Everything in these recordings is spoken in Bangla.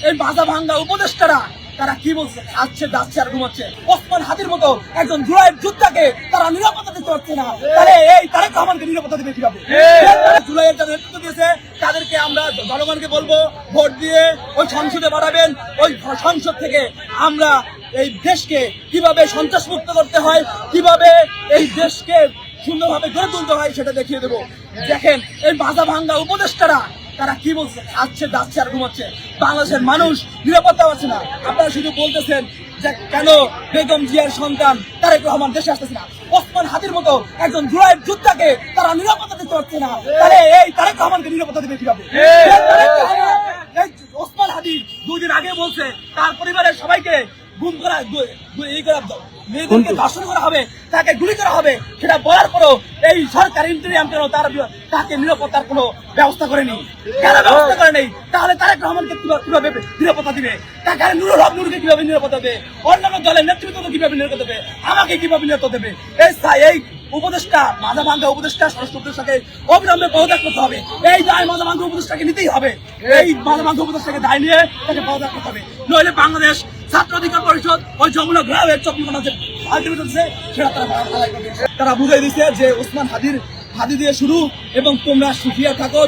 এই বাজা ভাঙ্গা উপদেষ্টারা তারা কি বলছে? আসছে যাচ্ছে আর ঘুমাচ্ছে। ওসমান হাদির মতো একজন জুলাইয়ের যোদ্ধাকে তারা নিরাপত্তা দিতে পারছে না, তাহলে এই তারেক রহমানকে নিরাপত্তা দেবে কিভাবে? জুলাইয়ের যারা নেতৃত্ব দিয়েছে তাদেরকে আমরা জনগণকে বলবো, ভোট দিয়ে ওই সংসদে বাড়াবেন। ওই সংসদ থেকে আমরা এই দেশকে কিভাবে সন্ত্রাসমুক্ত করতে হয়, কিভাবে এই দেশকে সুন্দরভাবে গড়ে তুলতে হয় সেটা দেখিয়ে দেবো। দেখেন এই বাজা ভাঙ্গা উপদেষ্টারা তারা কি বলছে? আসছে যাচ্ছে আর ঘুমাচ্ছে। বাংলাদেশের মানুষ নিরাপত্তা পাচ্ছে না। আপনারা শুধু বলতেছেন যে কেন বেগম জিয়ার সন্তান তারেক রহমান দেশে আসতেছে না। ওসমান হাদির মতো একজন জুলাইয়ের যোদ্ধাকে তারা নিরাপত্তা দিতে পারছে না, তাহলে এই তারেক রহমানকে নিরাপত্তা দেবে কিভাবে? ওসমান হাদি 2 দিন আগে বলছে তার পরিবারের সবাইকে গুম করা, মেয়েদেরকে ধর্ষণ করা হবে, তাকে গুলি করা হবে। সেটা বলার পরও এই সরকার ইন্টেরিয়াম কেন তাকে নিরাপত্তার কোনো ব্যবস্থা করেনি? কেন ব্যবস্থা করে নেই? তাহলে তারেক রহমানকে কিভাবে নিরাপত্তা দিবে? তাকে নুরুল হক নুরকে কিভাবে নিরাপত্তা দেবে? অন্যান্য দলের নেতৃত্বকে কিভাবে নিরাপত্তা দেবে? আমাকে কিভাবে নিরাপত্তা দেবে? এই উপদেষ্টা মাথা ভাঙ্গা উপদেষ্টা স্বরাষ্ট্র উপদেষ্টাকে অবিলম্বে পদত্যাগ করতে হবে। এই দায় মাথা ভাঙ্গা উপদেষ্টাকে নিতেই হবে। এই মাথা ভাঙ্গা উপদেষ্টাকে দায় নিয়ে তাকে পদত্যাগ করতে হবে, নইলে বাংলাদেশ ছাত্র অধিকার পরিষদ ওই যমুনা গ্রামের 24 ঘন্টা যে আলটিমেটাম দিচ্ছে সেটা তারা বুঝাই দিচ্ছে যে ওসমান হাদি দিয়ে শুরু, এবং তোমরা সুফিয়া থাকো,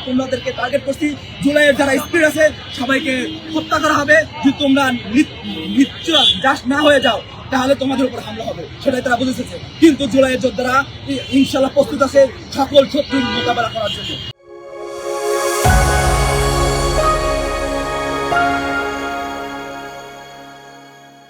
তোমাদেরকে টার্গেট করছি। জুলাইয়ের যারা স্পিড আছে সবাইকে হত্যা করা হবে। যদি তোমরা জাস্ট না হয়ে যাও তাহলে তোমাদের উপর হামলা হবে, সেটাই তারা বুঝেছে। কিন্তু জুলাইয়ের যোদ্ধারা ইনশাল্লাহ প্রস্তুত আছে সকল শত্রুর মোকাবেলা করার জন্য।